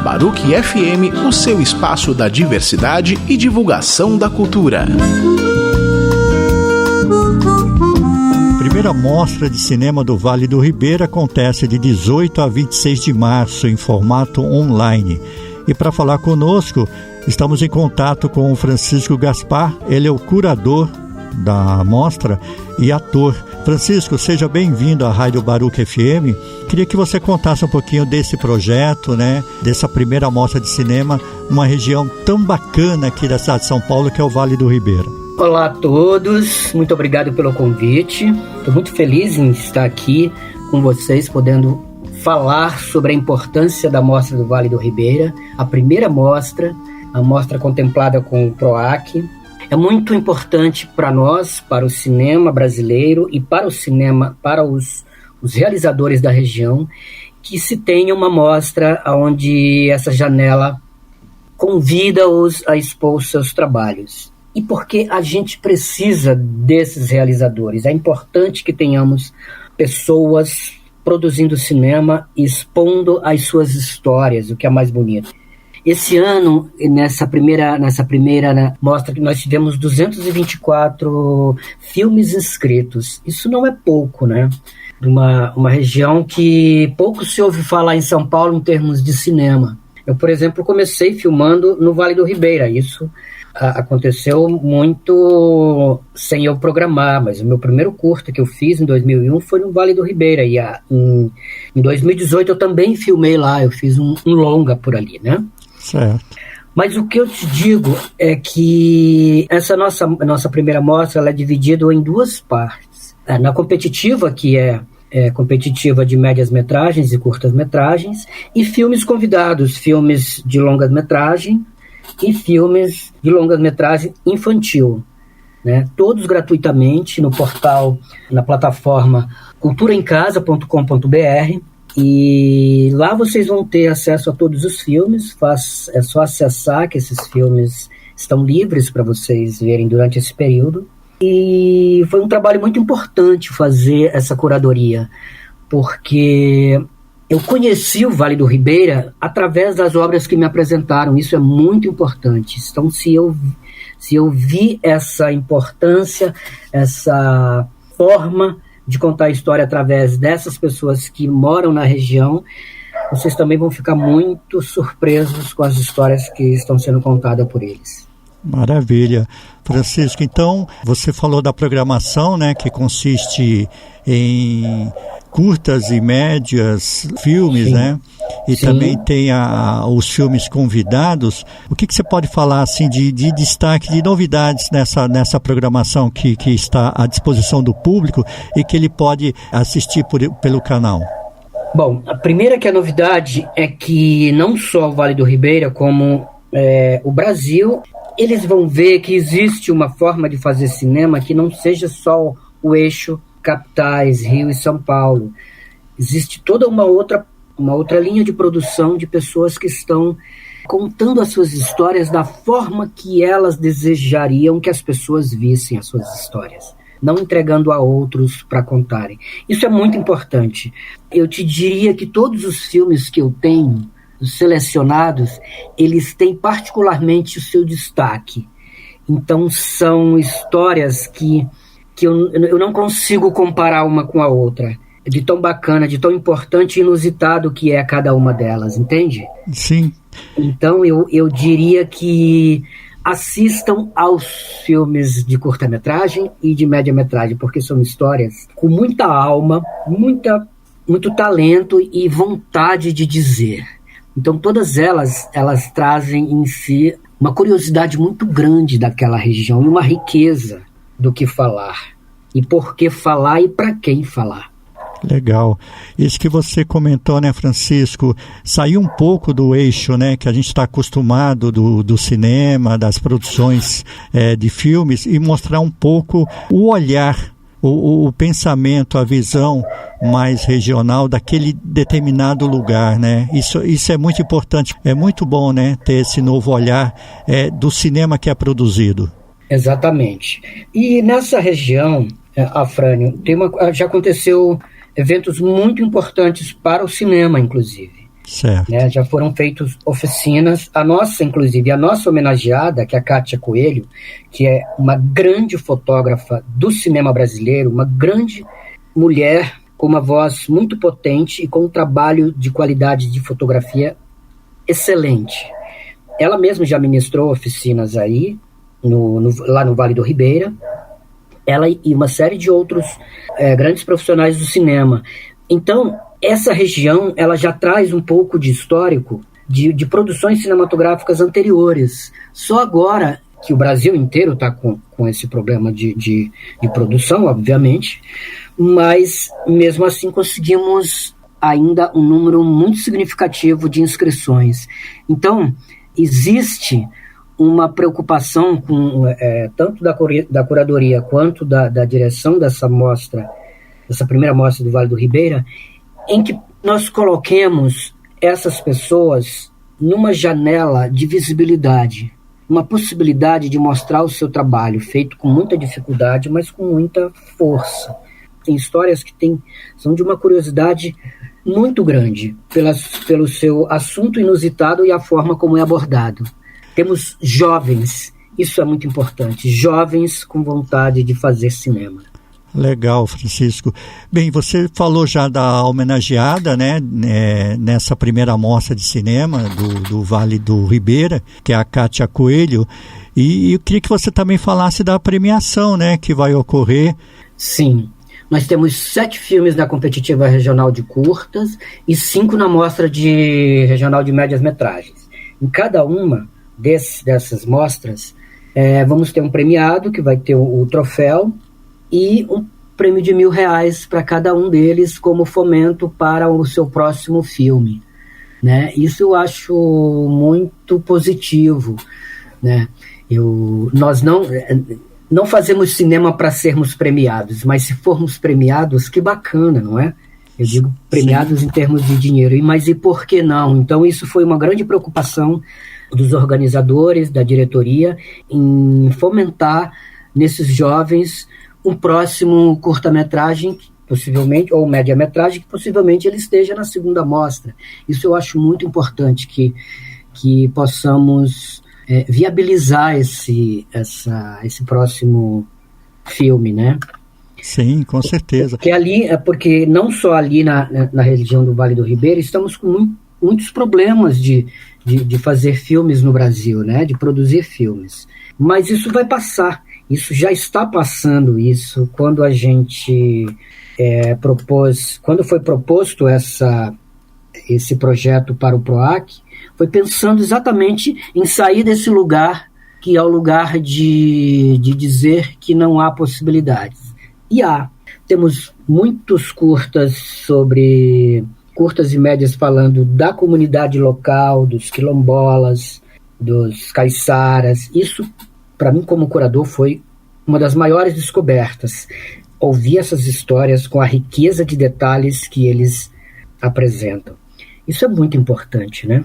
Baruch FM, o seu espaço da diversidade e divulgação da cultura. A primeira mostra de cinema do Vale do Ribeira acontece de 18 a 26 de março em formato online. E para falar conosco, estamos em contato com o Francisco Gaspar. Ele é o curador da mostra e ator. Francisco, seja bem-vindo à Rádio Baruch FM. Queria que você contasse um pouquinho desse projeto, dessa primeira mostra de cinema numa região tão bacana aqui da cidade de São Paulo, que é o Vale do Ribeira. Olá a todos, muito obrigado pelo convite. Estou muito feliz em estar aqui com vocês, podendo falar sobre a importância da Mostra do Vale do Ribeira, a primeira mostra, a mostra contemplada com o PROAC. É muito importante para nós, para o cinema brasileiro e para o cinema, para os realizadores da região, que se tenha uma mostra onde essa janela convida-os a expor seus trabalhos. E porque a gente precisa desses realizadores. É importante que tenhamos pessoas produzindo cinema e expondo as suas histórias, o que é mais bonito. Esse ano, nessa primeira mostra, que nós tivemos 224 filmes inscritos. Isso não é pouco, Uma região que pouco se ouve falar em São Paulo em termos de cinema. Eu, por exemplo, comecei filmando no Vale do Ribeira. Isso aconteceu muito sem eu programar, mas o meu primeiro curta que eu fiz em 2001 foi no Vale do Ribeira. E em 2018 eu também filmei lá, eu fiz um longa por ali, Certo. Mas o que eu te digo é que essa nossa primeira mostra ela é dividida em duas partes. Na competitiva, que é competitiva de médias-metragens e curtas-metragens, e filmes convidados, filmes de longas-metragem e filmes de longas-metragem infantil. Todos gratuitamente no portal, na plataforma culturaemcasa.com.br. E lá vocês vão ter acesso a todos os filmes, é só acessar que esses filmes estão livres para vocês verem durante esse período. E foi um trabalho muito importante fazer essa curadoria, porque eu conheci o Vale do Ribeira através das obras que me apresentaram, isso é muito importante. Então, se eu vi essa importância, essa forma de contar a história através dessas pessoas que moram na região, vocês também vão ficar muito surpresos com as histórias que estão sendo contadas por eles. Maravilha. Francisco, então, você falou da programação, que consiste em curtas e médias filmes, Sim. E Sim. Também tem os filmes convidados. O que você pode falar assim, de destaque, de novidades nessa programação que está à disposição do público e que ele pode assistir pelo canal? Bom, a primeira que é a novidade é que não só o Vale do Ribeira, como o Brasil, eles vão ver que existe uma forma de fazer cinema que não seja só o eixo capitais, Rio e São Paulo. Existe toda uma outra linha de produção de pessoas que estão contando as suas histórias da forma que elas desejariam que as pessoas vissem as suas histórias, não entregando a outros para contarem. Isso é muito importante. Eu te diria que todos os filmes que eu tenho selecionados, eles têm particularmente o seu destaque. Então são histórias que eu não consigo comparar uma com a outra, de tão bacana, de tão importante e inusitado que é cada uma delas, entende? Sim. Então eu diria que assistam aos filmes de curta-metragem e de média-metragem, porque são histórias com muita alma, muito talento e vontade de dizer. Então todas elas trazem em si uma curiosidade muito grande daquela região e uma riqueza do que falar. E por que falar e para quem falar. Legal. Isso que você comentou, Francisco, sair um pouco do eixo, que a gente está acostumado do cinema, das produções de filmes, e mostrar um pouco o olhar, o pensamento, a visão mais regional daquele determinado lugar, Isso é muito importante. É muito bom, ter esse novo olhar do cinema que é produzido. Exatamente. E nessa região, Afrânio, já aconteceu eventos muito importantes para o cinema, inclusive. Certo. Né? Já foram feitas oficinas, a nossa homenageada, que é a Kátia Coelho, que é uma grande fotógrafa do cinema brasileiro, uma grande mulher com uma voz muito potente e com um trabalho de qualidade de fotografia excelente. Ela mesma já ministrou oficinas aí, lá no Vale do Ribeira, ela e uma série de outros grandes profissionais do cinema. Então, essa região ela já traz um pouco de histórico de produções cinematográficas anteriores. Só agora que o Brasil inteiro está com esse problema de produção, obviamente, mas mesmo assim conseguimos ainda um número muito significativo de inscrições. Então, existe uma preocupação tanto da curadoria quanto da direção dessa primeira mostra do Vale do Ribeira, em que nós coloquemos essas pessoas numa janela de visibilidade, uma possibilidade de mostrar o seu trabalho, feito com muita dificuldade, mas com muita força. Tem histórias que são de uma curiosidade muito grande, pelo seu assunto inusitado e a forma como é abordado. Temos jovens, isso é muito importante, jovens com vontade de fazer cinema. Legal, Francisco. Bem, você falou já da homenageada, né, nessa primeira mostra de cinema do Vale do Ribeira, que é a Kátia Coelho, e eu queria que você também falasse da premiação, né, que vai ocorrer. Sim, nós temos 7 filmes na competitiva regional de curtas e 5 na mostra regional de médias metragens. Em cada uma dessas mostras, vamos ter um premiado que vai ter o troféu e um prêmio de R$1.000 para cada um deles como fomento para o seu próximo filme, né? Isso eu acho muito positivo, né? Nós não fazemos cinema para sermos premiados, mas se formos premiados, que bacana, não é? Eu digo premiados Sim. Em termos de dinheiro, mas e por que não? Então isso foi uma grande preocupação dos organizadores, da diretoria, em fomentar nesses jovens um próximo curta-metragem, possivelmente, ou média-metragem, que possivelmente ele esteja na segunda mostra. Isso eu acho muito importante, que possamos viabilizar esse próximo filme, né? Sim, com certeza. Porque não só ali na região do Vale do Ribeira, estamos com muitos problemas de fazer filmes no Brasil, né? De produzir filmes. Mas isso vai passar. Isso já está passando, quando a gente quando foi proposto esse projeto para o PROAC, foi pensando exatamente em sair desse lugar, que é o lugar de dizer que não há possibilidades. E temos muitos curtas e médias falando da comunidade local, dos quilombolas, dos caiçaras. Isso, para mim, como curador, foi uma das maiores descobertas. Ouvir essas histórias com a riqueza de detalhes que eles apresentam. Isso é muito importante, né?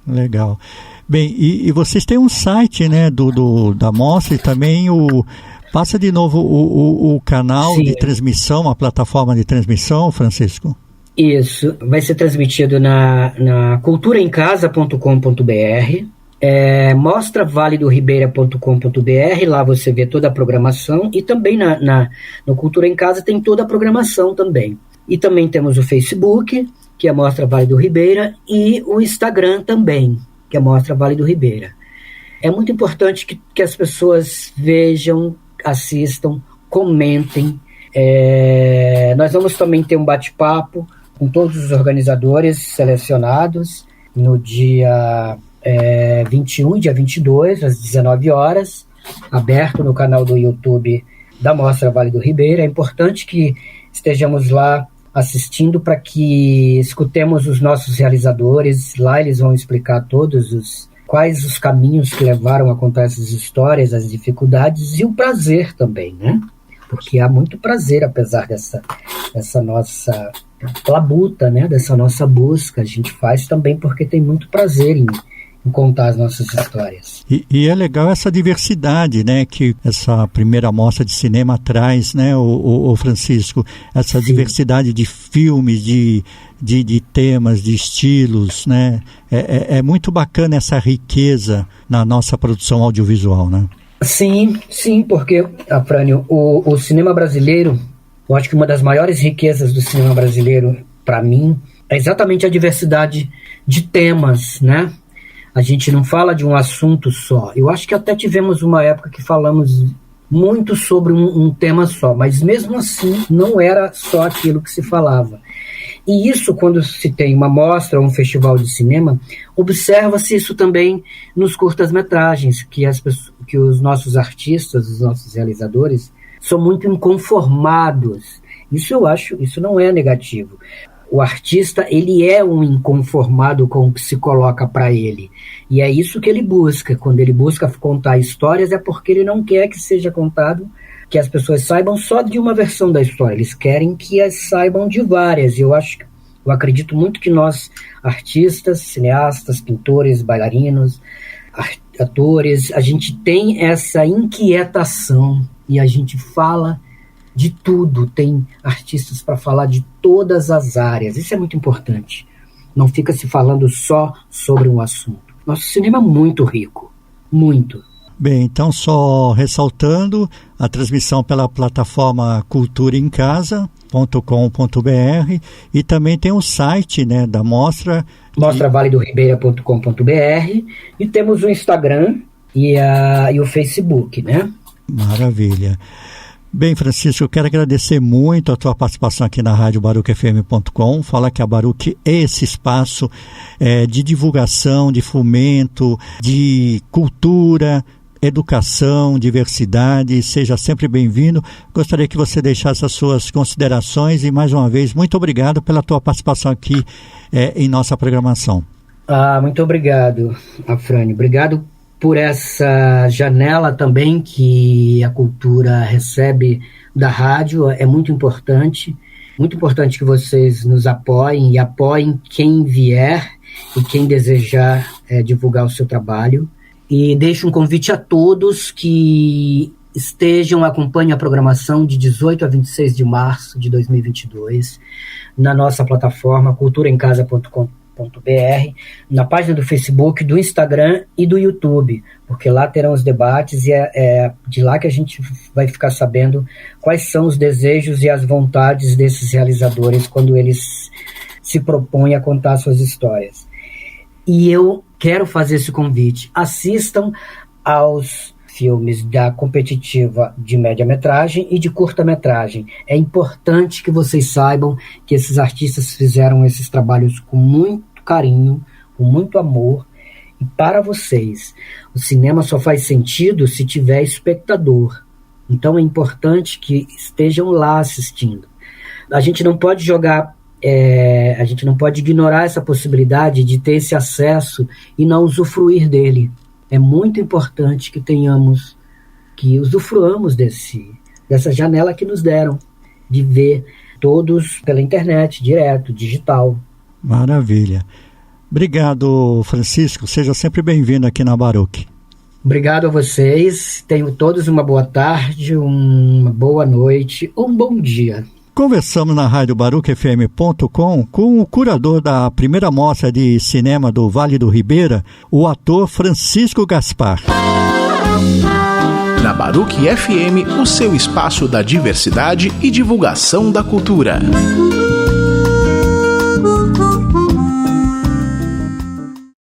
Legal. Bem, e vocês têm um site, né, da mostra e também passa de novo o canal Sim. de transmissão, a plataforma de transmissão, Francisco? Isso, vai ser transmitido na culturaemcasa.com.br, mostravaleDoRibeira.com.br, lá você vê toda a programação, e também no Cultura em Casa tem toda a programação também. E também temos o Facebook, que é Mostra Vale do Ribeira, e o Instagram também, que é Mostra Vale do Ribeira. É muito importante que as pessoas vejam, assistam, comentem. Nós vamos também ter um bate-papo com todos os organizadores selecionados no dia 21 e dia 22, às 19 horas, aberto no canal do YouTube da Mostra Vale do Ribeira. É importante que estejamos lá assistindo para que escutemos os nossos realizadores. Lá eles vão explicar quais os caminhos que levaram a contar essas histórias, as dificuldades e o prazer também, né? Porque há muito prazer, apesar dessa nossa labuta, né? Dessa nossa busca. A gente faz também porque tem muito prazer em contar as nossas histórias. E é legal essa diversidade, né, que essa primeira mostra de cinema traz, né, o Francisco, essa Sim. diversidade de filmes, de temas, de estilos, né, é muito bacana essa riqueza na nossa produção audiovisual, né? Sim, porque, Afrânio, o cinema brasileiro, eu acho que uma das maiores riquezas do cinema brasileiro, para mim, é exatamente a diversidade de temas, né? A gente não fala de um assunto só. Eu acho que até tivemos uma época que falamos muito sobre um tema só, mas mesmo assim não era só aquilo que se falava. E isso, quando se tem uma mostra ou um festival de cinema, observa-se isso também nos curtas-metragens, que os nossos artistas, os nossos realizadores, são muito inconformados. Isso eu acho, isso não é negativo. O artista, ele é um inconformado com o que se coloca para ele. E é isso que ele busca. Quando ele busca contar histórias, é porque ele não quer que seja contado, que as pessoas saibam só de uma versão da história. Eles querem que as saibam de várias. Eu acredito muito que nós, artistas, cineastas, pintores, bailarinos, atores, a gente tem essa inquietação e a gente fala de tudo, tem artistas para falar de todas as áreas. Isso é muito importante. Não fica se falando só sobre um assunto. Nosso cinema é muito rico, muito. Bem, então só ressaltando, a transmissão pela plataforma culturaemcasa.com.br e também tem o site, né, da mostra. mostravaleDoRibeira.com.br e temos o Instagram e o Facebook, né? Maravilha. Bem, Francisco, eu quero agradecer muito a tua participação aqui na Rádio BaruchFM.com. Falar que a Baruch é esse espaço de divulgação, de fomento, de cultura, educação, diversidade. Seja sempre bem-vindo. Gostaria que você deixasse as suas considerações e, mais uma vez, muito obrigado pela tua participação aqui em nossa programação. Muito obrigado, Afrânio. Obrigado por essa janela também que a cultura recebe da rádio. É muito importante que vocês nos apoiem e apoiem quem vier e quem desejar divulgar o seu trabalho. E deixo um convite a todos que acompanhem a programação de 18 a 26 de março de 2022 na nossa plataforma culturaemcasa.com.br, na página do Facebook, do Instagram e do YouTube, porque lá terão os debates e é de lá que a gente vai ficar sabendo quais são os desejos e as vontades desses realizadores quando eles se propõem a contar suas histórias. E eu quero fazer esse convite. Assistam aos filmes da competitiva de média-metragem e de curta-metragem. É importante que vocês saibam que esses artistas fizeram esses trabalhos com muito carinho, com muito amor, e para vocês. O cinema só faz sentido se tiver espectador. Então é importante que estejam lá assistindo. A gente não pode a gente não pode ignorar essa possibilidade de ter esse acesso e não usufruir dele. É muito importante que usufruamos dessa janela que nos deram, de ver todos pela internet, direto, digital. Maravilha. Obrigado, Francisco. Seja sempre bem-vindo aqui na Baruch. Obrigado a vocês. Tenham todos uma boa tarde, uma boa noite, um bom dia. Conversamos na Rádio BaruchFM.com com o curador da primeira mostra de cinema do Vale do Ribeira, o ator Francisco Gaspar. Na Baruch FM, o seu espaço da diversidade e divulgação da cultura.